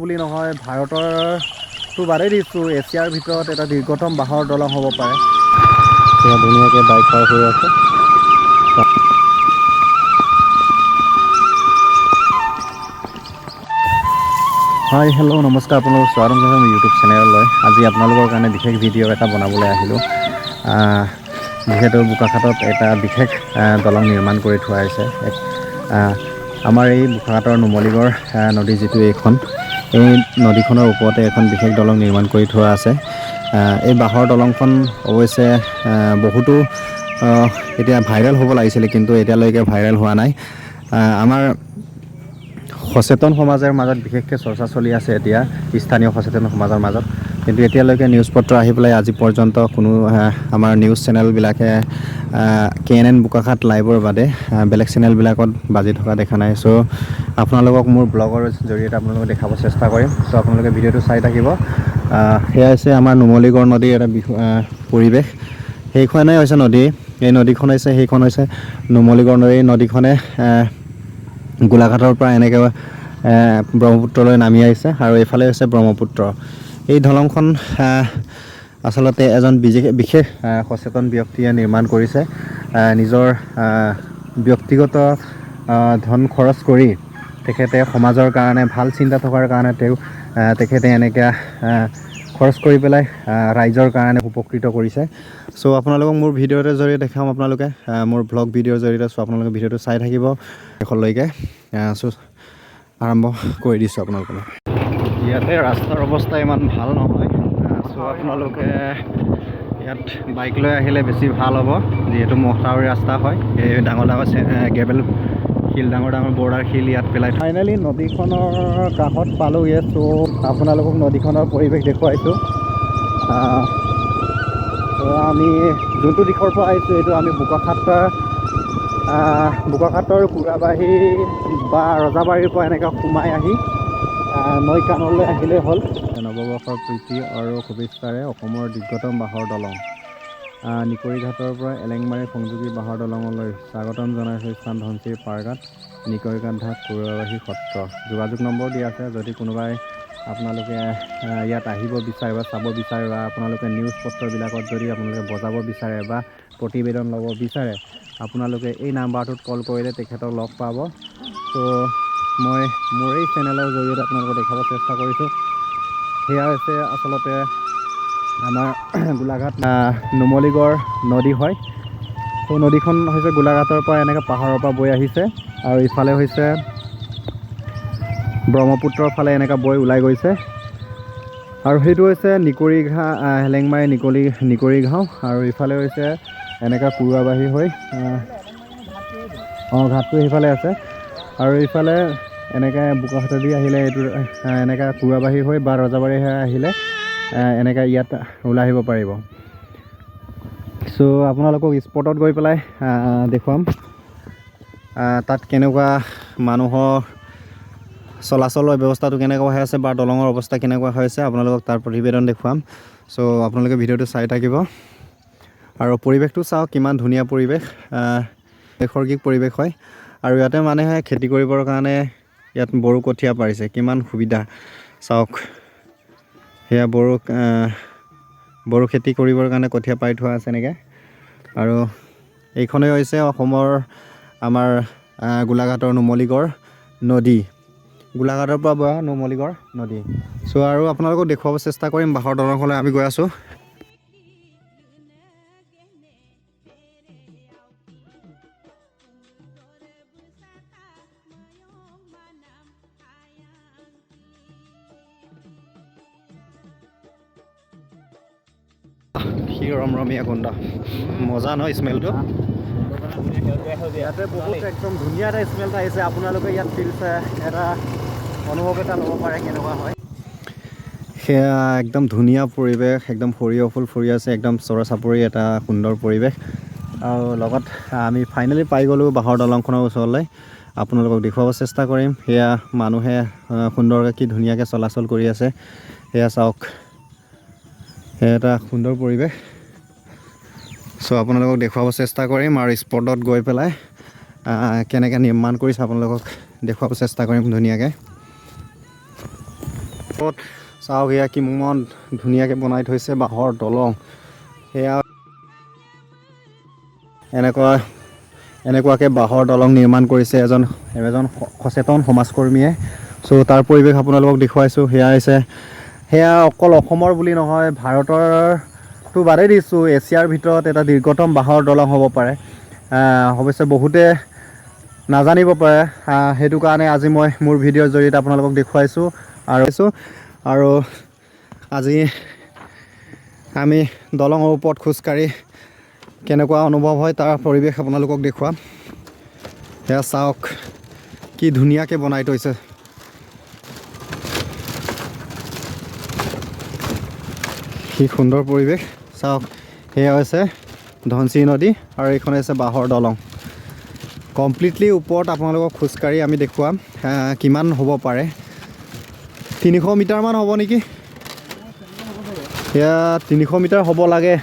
বুলি নহয়, ভাৰতৰটো বাদেই দিছোঁ, এছিয়াৰ ভিতৰত এটা দীৰ্ঘতম বাঁহৰ দলং হ'ব পাৰে। সেয়া ধুনীয়াকৈ বাইক পাৰ হৈ আছে। হাই হেল্ল' নমস্কাৰ, আপোনালোকক স্বাগতম জনাইছোঁ মোৰ ইউটিউব চেনেললৈ। আজি আপোনালোকৰ কাৰণে বিশেষ ভিডিঅ' এটা বনাবলৈ আহিলোঁ। যিহেতু বোকাখাটত এটা বিশেষ দলং নিৰ্মাণ কৰি থোৱা হৈছে। আমাৰ এই বোকাখাটৰ নুমলীগড় নদী যিটো এইখন, এই নদীখনৰ ওপৰতে এখন বিশেষ দলং নিৰ্মাণ কৰি থোৱা আছে। এই বাঁহৰ দলংখন অৱশ্যে বহুতো এতিয়া ভাইৰেল হ'ব লাগিছিলে, কিন্তু এতিয়ালৈকে ভাইৰেল হোৱা নাই। আমাৰ সচেতন সমাজৰ মাজত বিশেষকৈ চৰ্চা চলি আছে এতিয়া, স্থানীয় সচেতন সমাজৰ মাজত, কিন্তু এতিয়ালৈকে নিউজ পত্ৰ আহি পেলাই আজি পৰ্যন্ত কোনো আমাৰ নিউজ চেনেলবিলাকে KNN বোকাখাট লাইভৰ বাদে বেলেগ চেনেলবিলাকত বাজি থকা দেখা নাই। চ' আপোনালোকক মোৰ ব্লগৰ জৰিয়তে আপোনালোকক দেখাব চেষ্টা কৰিম। চ' আপোনালোকে ভিডিঅ'টো চাই থাকিব। সেয়া হৈছে আমাৰ নুমলীগড় নদীৰ এটা পৰিৱেশ। সেইখনেই হৈছে নদী, এই নদীখন হৈছে, সেইখন হৈছে নুমলীগড় নদী। নদীখনে গোলাঘাটৰ পৰা এনেকৈ ব্ৰহ্মপুত্ৰলৈ নামি আহিছে, আৰু এইফালে হৈছে ব্ৰহ্মপুত্ৰ। এই দলংখন আচলতে এজন বিশেষ সচেতন ব্যক্তিয়ে নিৰ্মাণ কৰিছে। নিজৰ ব্যক্তিগত ধন খৰচ কৰি তেখেতে সমাজৰ কাৰণে ভাল চিন্তা থকাৰ কাৰণে তেখেতে এনেকৈ খৰচ কৰি পেলাই ৰাইজৰ কাৰণে উপকৃত কৰিছে। চ' আপোনালোকক মোৰ ভিডিঅ'ৰ জৰিয়তে দেখাম, আপোনালোকে মোৰ ব্লগ ভিডিঅ'ৰ জৰিয়তে। চ' আপোনালোকে ভিডিঅ'টো চাই থাকিব শেষলৈকে। চ' আৰম্ভ কৰি দিছোঁ আপোনালোকলৈ। ইয়াতে ৰাস্তাৰ অৱস্থা ইমান ভাল নহয়। চ' আপোনালোকে ইয়াত বাইক লৈ আহিলে বেছি ভাল হ'ব, যিহেতু মথাউৰি ৰাস্তা হয়। এই ডাঙৰ ডাঙৰ গ্ৰেভেল শিল, ডাঙৰ ডাঙৰ বৰ্ডাৰ শিল ইয়াত পেলাই। ফাইনেলি নদীখনৰ কাষত পালোঁগৈ। চ' আপোনালোকক নদীখনৰ পৰিৱেশ দেখুৱাইছোঁ। আমি যোনটো দিশৰ পৰা আহিছোঁ, এইটো আমি বোকাখাটৰ কুৰাবাহী বা ৰজাবাৰীৰ পৰা এনেকৈ সোমাই আহি নৈ কাণলৈ আহিলেই হ'ল। নৱবৰ্ষৰ প্ৰীতি আৰু শুভেচ্ছাৰে অসমৰ দীৰ্ঘতম বাঁহৰ দলং নিকৰিঘাটৰ পৰা এলেংমাৰী সংযোগী বাঁহৰ দলঙলৈ স্বাগতম জনাইছে স্থান ধনশিৰি পাৰঘাট নিকৰিঘাট ঘাট কুৰাবাহী সত্ৰ। যোগাযোগ নম্বৰ দিয়া আছে। যদি কোনোবাই আপোনালোকে ইয়াত আহিব বিচাৰে বা চাব বিচাৰে, বা আপোনালোকে নিউজ পত্ৰবিলাকত যদি আপোনালোকে বজাব বিচাৰে বা প্ৰতিবেদন ল'ব বিচাৰে, আপোনালোকে এই নাম্বাৰটোত কল কৰিলে তেখেতক লগ পাব। চ' মই মোৰ এই চেনেলৰ জৰিয়তে আপোনালোকক দেখাব চেষ্টা কৰিছোঁ। সেয়া হৈছে আচলতে আমাৰ গোলাঘাট নুমলীগড় নদী হয়। সেই নদীখন হৈছে গোলাঘাটৰ পৰা এনেকৈ পাহাৰৰ পৰা বৈ আহিছে, আৰু ইফালে হৈছে ব্ৰহ্মপুত্ৰৰ ফালে এনেকৈ বৈ ওলাই গৈছে। আৰু সেইটো হৈছে হেলেংমাৰী নিকৰিঘাট, আৰু ইফালে হৈছে এনেকৈ কুৰুৱাবাহী হৈ ঘাটটো সেইফালে আছে। আৰু এইফালে এনেকৈ বোকাখাটেদি আহিলে এইটো এনেকৈ কুৰুৱাবাহী হৈ বা ৰজাবাৰী হৈ আহিলে এনেকৈ ইয়াত ওলাই আহিব পাৰিব। চ' আপোনালোকক স্পটত গৈ পেলাই দেখুৱাম তাত কেনেকুৱা মানুহৰ চলাচলৰ ব্যৱস্থাটো কেনেকুৱা হৈ আছে বা দলঙৰ অৱস্থা কেনেকুৱা হৈ আছে, আপোনালোকক তাৰ প্ৰতিবেদন দেখুৱাম। চ' আপোনালোকে ভিডিঅ'টো চাই থাকিব আৰু পৰিৱেশটো চাওক, কিমান ধুনীয়া পৰিৱেশ, নৈসৰ্গিক পৰিৱেশ হয়। আৰু ইয়াতে মানুহে খেতি কৰিবৰ কাৰণে ইয়াত বড়ো কঠীয়া পাৰিছে, কিমান সুবিধা চাওক। সেয়া বড়ো খেতি কৰিবৰ কাৰণে কঠীয়া পাৰি থোৱা আছে এনেকৈ। আৰু এইখনেই হৈছে অসমৰ আমাৰ গোলাঘাটৰ নুমলীগড় নদী, গোলাঘাটৰ পৰা বৈ নুমলীগড় নদী। চ' আৰু আপোনালোকক দেখুৱাব চেষ্টা কৰিম বাঁহৰ দলংখনলৈ আমি গৈ আছোঁ। ৰমৰমীয়া গোন্ধ, মজা ন স্মেলটো। ইয়াতে বহুত একদম ধুনীয়া এটা স্মেল এটা আহিছে। আপোনালোকে ইয়াত এটা অনুভৱ এটা ল'ব পাৰে কেনেকুৱা হয়। সেয়া একদম ধুনীয়া পৰিৱেশ, একদম সৰিয়হ ফুল ফুৰি আছে, একদম চৰা চাপৰি এটা সুন্দৰ পৰিৱেশ। আৰু লগত আমি ফাইনেলি পাই গ'লোঁ বাঁহৰ দলংখনৰ ওচৰলৈ। আপোনালোকক দেখুৱাব চেষ্টা কৰিম। সেয়া মানুহে সুন্দৰকৈ কি ধুনীয়াকৈ চলাচল কৰি আছে, সেয়া চাওক। সেয়া এটা সুন্দৰ পৰিৱেশ। চ' আপোনালোকক দেখুৱাব চেষ্টা কৰিম, আৰু স্পটত গৈ পেলাই কেনেকৈ নিৰ্মাণ কৰিছে আপোনালোকক দেখুৱাব চেষ্টা কৰিম ধুনীয়াকৈ। চাওক এয়া কিমান ধুনীয়াকৈ বনাই থৈছে বাঁহৰ দলং সেয়া এনেকুৱাকৈ বাঁহৰ দলং নিৰ্মাণ কৰিছে এজন সচেতন সমাজকৰ্মীয়ে। চ' তাৰ পৰিৱেশ আপোনালোকক দেখুৱাইছোঁ। সেয়া অকল অসমৰ বুলি নহয়, ভাৰতৰটো বাদেই দিছোঁ, এছিয়াৰ ভিতৰত এটা দীৰ্ঘতম বাঁহৰ দলং হ'ব পাৰে। অৱশ্যে বহুতে নাজানিব পাৰে, সেইটো কাৰণে আজি মই মোৰ ভিডিঅ'ৰ জৰিয়তে আপোনালোকক দেখুৱাইছোঁ আৰু আজি আমি দলঙৰ ওপৰত খোজকাঢ়ি কেনেকুৱা অনুভৱ হয় তাৰ পৰিৱেশ আপোনালোকক দেখুৱাম। সেয়া চাওক কি ধুনীয়াকৈ বনাই থৈছে। কি সুন্দৰ পৰিৱেশ চাওক। সেয়া হৈছে ধনশিৰি নদী আৰু এইখন হৈছে বাঁহৰ দলং। কমপ্লিটলি ওপৰত আপোনালোকক খোজকাঢ়ি আমি দেখুৱাম কিমান হ'ব পাৰে। 300 মিটাৰমান হ'ব নেকি? সেয়া 300 মিটাৰ হ'ব লাগে।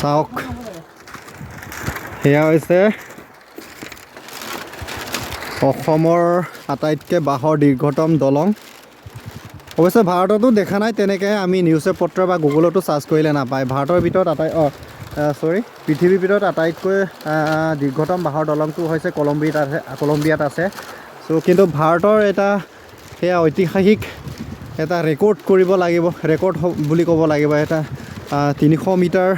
চাওক সেয়া হৈছে অসমৰ আটাইতকৈ বাঁহৰ দীৰ্ঘতম দলং। অৱশ্যে ভাৰততো দেখা নাই তেনেকৈ, আমি নিউজে পত্ৰ বা গুগলতো চাৰ্চ কৰিলে নাপায়। ভাৰতৰ ভিতৰত পৃথিৱীৰ ভিতৰত আটাইতকৈ দীৰ্ঘতম বাঁহৰ দলংটো হৈছে কলম্বিয়াত আছে। চ' কিন্তু ভাৰতৰ এটা সেয়া ঐতিহাসিক এটা ৰেকৰ্ড কৰিব লাগিব, ৰেকৰ্ড বুলি ক'ব লাগিব। এটা 300 মিটাৰ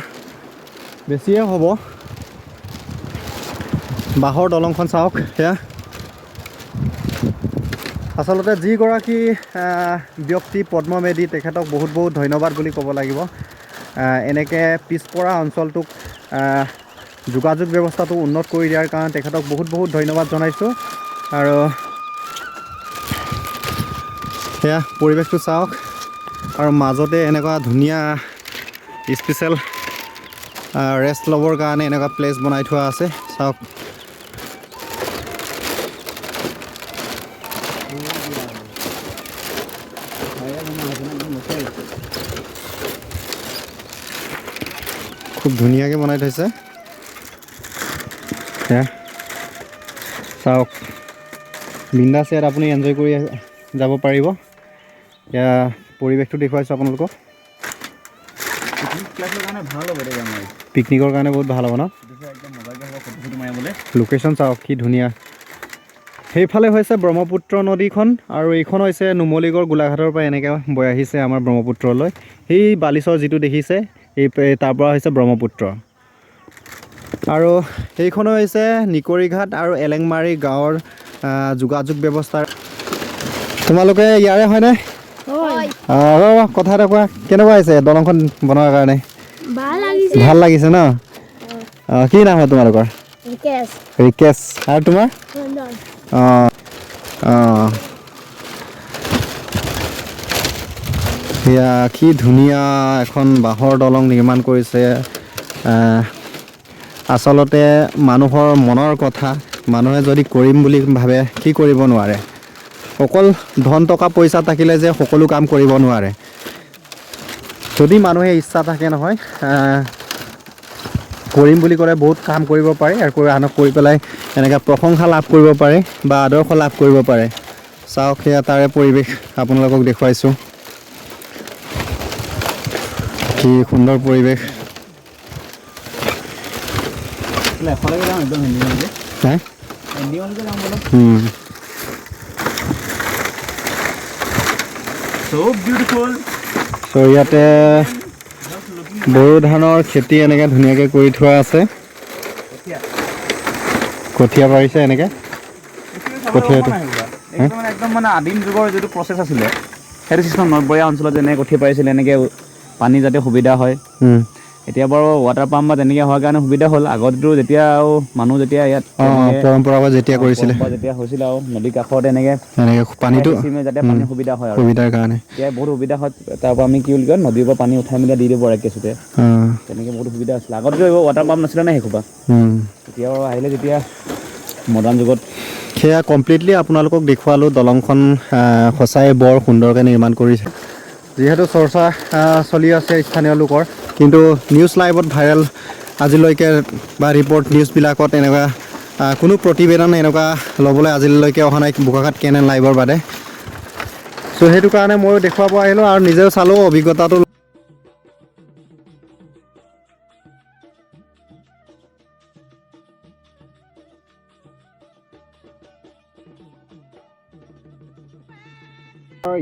বেছিয়ে হ'ব বাঁহৰ দলংখন। চাওক সেয়া আচলতে যিগৰাকী ব্যক্তি পদ্মমেধি, তেখেতক বহুত বহুত ধন্যবাদ বুলি ক'ব লাগিব। এনেকৈ পিছপৰা অঞ্চলটোক যোগাযোগ ব্যৱস্থাটো উন্নত কৰি দিয়াৰ কাৰণে তেখেতক বহুত বহুত ধন্যবাদ জনাইছোঁ। আৰু সেয়া পৰিৱেশটো চাওক, আৰু মাজতে এনেকুৱা ধুনীয়া স্পেচিয়েল ৰেষ্ট ল'বৰ কাৰণে এনেকুৱা প্লেচ বনাই থোৱা আছে। চাওক খুব ধুনীয়াকৈ বনাই থৈছে। সেয়া চাওক, বিন্দাছ ইয়াত আপুনি এনজয় কৰি যাব পাৰিব। এতিয়া পৰিৱেশটো দেখুৱাইছোঁ আপোনালোকক। পিকনিকৰ কাৰণে বহুত ভাল হ'ব ন? লোকেশ্যন চাওক কি ধুনীয়া। সেইফালে হৈছে ব্ৰহ্মপুত্ৰ নদীখন, আৰু এইখন হৈছে নুমলীগড় গোলাঘাটৰ পৰা এনেকৈ বৈ আহিছে আমাৰ ব্ৰহ্মপুত্ৰলৈ। সেই বালিচৰ যিটো দেখিছে, তাৰ পৰা হৈছে ব্ৰহ্মপুত্ৰ। আৰু এইখনো হৈছে নিকৰিঘাট আৰু এলেংমাৰী গাঁৱৰ যোগাযোগ ব্যৱস্থাৰ। তোমালোকে ইয়াৰে হয়নে? কথা এটা কোৱা, কেনেকুৱা হৈছে দলংখন বনোৱাৰ কাৰণে? ভাল লাগিছে ন? কি নাম হয় তোমালোকৰ? ৰিকেশ। আৰু তোমাৰ? সেয়া কি ধুনীয়া এখন বাঁহৰ দলং নিৰ্মাণ কৰিছে। আচলতে মানুহৰ মনৰ কথা, মানুহে যদি কৰিম বুলি ভাবে কি কৰিব নোৱাৰে। অকল ধন টকা পইচা থাকিলে যে সকলো কাম কৰিব নোৱাৰে। যদি মানুহে ইচ্ছা থাকে নহয়, কৰিম বুলি ক'লে বহুত কাম কৰিব পাৰে, আৰু আনক কৰি পেলাই এনেকৈ প্ৰশংসা লাভ কৰিব পাৰে বা আদৰ্শ লাভ কৰিব পাৰে। চাওক সেয়া তাৰে পৰিৱেশ আপোনালোকক দেখুৱাইছোঁ। কি সুন্দৰ পৰিৱেশ। চ' ইয়াতে বড়ো ধানৰ খেতি এনেকৈ ধুনীয়াকৈ কৰি থোৱা আছে। কঠীয়া পাৰিছে এনেকৈ। কঠীয়াটো একদম মানে আদিম যুগৰ যিটো প্ৰচেছ আছিলে, সেইটো চিষ্টেম নগৰীয়া অঞ্চলত যেনেকৈ কঠীয়া পাৰিছিলে, এনেকৈ পানী যাতে সুবিধা হয়। এতিয়া বাৰু ৱাটাৰ পাম্প বা তেনেকৈ হোৱাৰ কাৰণে সুবিধা হ'ল। আগতেতো যেতিয়া আৰু মানুহ যেতিয়া ইয়াত পৰম্পৰাগত যেতিয়া কৰিছিলে, যেতিয়া হৈছিলে আৰু নদীৰ কাষত এনেকৈ পানীটো যাতে পানীৰ সুবিধা হয়, আৰু সুবিধাৰ কাৰণে এতিয়া বহুত সুবিধা হয়। তাৰ পৰা আমি কি বুলি কয়, নদীৰ পৰা পানী উঠাই মেলি দি দিব একেচোতে। তেনেকৈ বহুত সুবিধা আছিলে। আগতেতো এইবোৰ ৱাটাৰ পাম্প নাছিলে নাই সেইসোপা। এতিয়া আহিলে যেতিয়া মডাৰ্ণ যুগত। সেয়া কমপ্লিটলি আপোনালোকক দেখুৱালোঁ। দলংখন সঁচাই বৰ সুন্দৰকৈ নিৰ্মাণ কৰিছে। যিহেতু চৰ্চা চলি আছে স্থানীয় লোকৰ, কিন্তু নিউজ লাইভত ভাইৰেল আজিলৈকে বা ৰিপৰ্ট নিউজবিলাকত এনেকুৱা কোনো প্ৰতিবেদন এনেকুৱা ল'বলৈ আজিলৈকে অহা নাই বোকাখাট কেনেল লাইভৰ বাদে। চ' সেইটো কাৰণে ময়ো দেখুৱাব আহিলোঁ আৰু নিজেও চালোঁ অভিজ্ঞতাটো।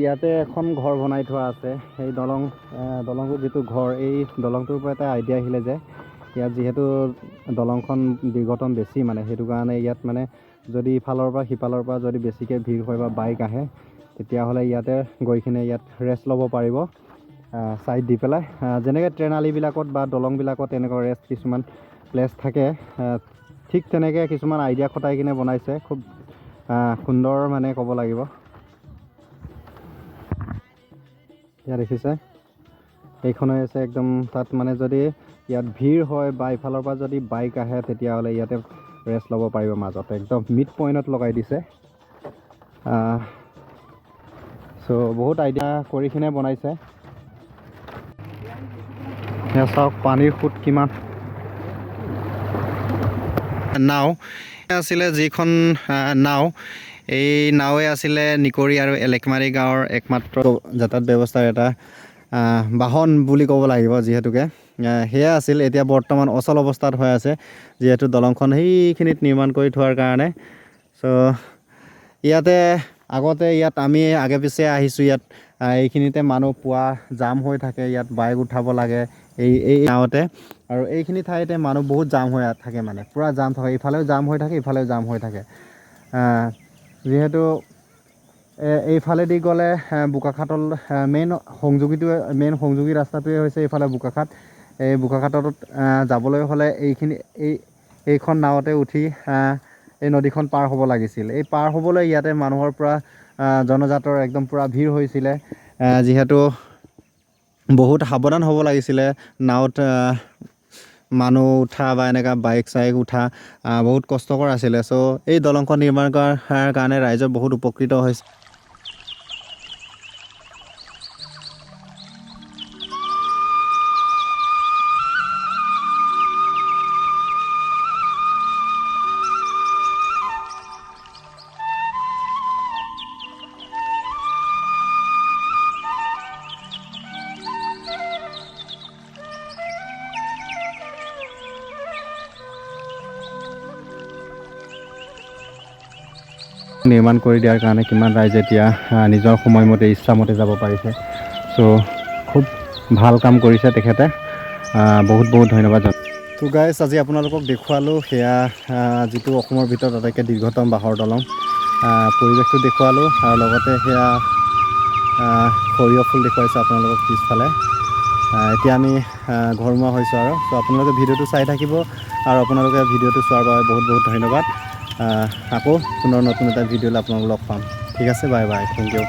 ইয়াতে এখন ঘৰ বনাই থোৱা আছে। এই দলংটোৰ যিটো ঘৰ, এই দলংটোৰ পৰা এটা আইডিয়া আহিলে যে ইয়াত যিহেতু দলংখন দীৰ্ঘতম বেছি মানে, সেইটো কাৰণে ইয়াত মানে যদি ইফালৰ পৰা সিফালৰ পৰা যদি বেছিকৈ ভিৰ হয় বা বাইক আহে, তেতিয়াহ'লে ইয়াতে গৈ কিনে ইয়াত ৰেষ্ট ল'ব পাৰিব ছাইড দি পেলাই। যেনেকৈ ট্ৰেইন আলিবিলাকত বা দলংবিলাকত তেনেকুৱা ৰেষ্ট কিছুমান প্লেচ থাকে, ঠিক তেনেকৈ কিছুমান আইডিয়া খটাই কিনে বনাইছে। খুব সুন্দৰ মানে ক'ব লাগিব। ইয়াত দেখিছে এইখন হৈ আছে একদম, তাত মানে যদি ইয়াত ভিৰ হয় বা ইফালৰ পৰা যদি বাইক আহে, তেতিয়াহ'লে ইয়াতে ৰেষ্ট ল'ব পাৰিব মাজতে, একদম মিড পইণ্টত লগাই দিছে। চ' বহুত আইডিয়া কৰি কিনে বনাইছে। এয়া চাওক পানীৰ সোঁত কিমান। নাও আছিলে, যিখন নাও, এই নাৱে আছিলে নিকৰি আৰু এলেকমাৰী গাঁৱৰ একমাত্ৰ যাতায়াত ব্যৱস্থাৰ এটা বাহন বুলি ক'ব লাগিব যিহেতুকে। সেয়া আছিল। এতিয়া বৰ্তমান অচল অৱস্থাত হৈ আছে, যিহেতু দলংখন সেইখিনিত নিৰ্মাণ কৰি থোৱাৰ কাৰণে। চ' ইয়াতে আগতে ইয়াত আমি আগে পিছে আহিছোঁ, ইয়াত এইখিনিতে মানুহ পুৱা জাম হৈ থাকে, ইয়াত বাইক উঠাব লাগে এই গাঁৱতে। আৰু এইখিনি ঠাইতে মানুহ বহুত জাম হৈ থাকে, মানে পূৰা জাম থাকে, ইফালেও জাম হৈ থাকে ইফালেও জাম হৈ থাকে। যিহেতু এইফালেদি গ'লে বোকাখাটৰ মেইন সংযোগী ৰাস্তাটোৱে হৈছে এইফালে বোকাখাট। এই বোকাখাটত যাবলৈ হ'লে এইখন নাৱতে উঠি এই নদীখন পাৰ হ'ব লাগিছিল। এই পাৰ হ'বলৈ ইয়াতে মানুহৰ পৰা জনজাতৰ একদম পূৰা ভিৰ হৈছিলে, যিহেতু বহুত সাৱধান হ'ব লাগিছিলে নাৱত মানুহ উঠা বা এনেকুৱা বাইক চাইক উঠা বহুত কষ্টকৰ আছিলে। চ' এই দলংখন নিৰ্মাণ কৰাৰ কাৰণে ৰাইজৰ বহুত উপকৃত হৈছে। নিৰ্মাণ কৰি দিয়াৰ কাৰণে কিমান ৰাইজে এতিয়া নিজৰ সময়মতে ইচ্ছামতে যাব পাৰিছে। চ' খুব ভাল কাম কৰিছে তেখেতে, বহুত বহুত ধন্যবাদ। তো গাইজ, আজি আপোনালোকক দেখুৱালোঁ সেয়া যিটো অসমৰ ভিতৰত আটাইতকৈ দীৰ্ঘতম বাঁহৰ দলং। পৰিৱেশটো দেখুৱালোঁ আৰু লগতে সেয়া সৰিয়হ ফুল দেখুৱাইছোঁ আপোনালোকক পিছফালে। এতিয়া আমি ঘৰমুৱা হৈছোঁ আৰু। চ' আপোনালোকে ভিডিঅ'টো চাই থাকিব, আৰু আপোনালোকে ভিডিঅ'টো চোৱাৰ বাবে বহুত বহুত ধন্যবাদ। আকৌ পুনৰ নতুন এটা ভিডিঅ'লৈ আপোনালোকক লগ পাম। ঠিক আছে, বাই বাই, থেংক ইউ।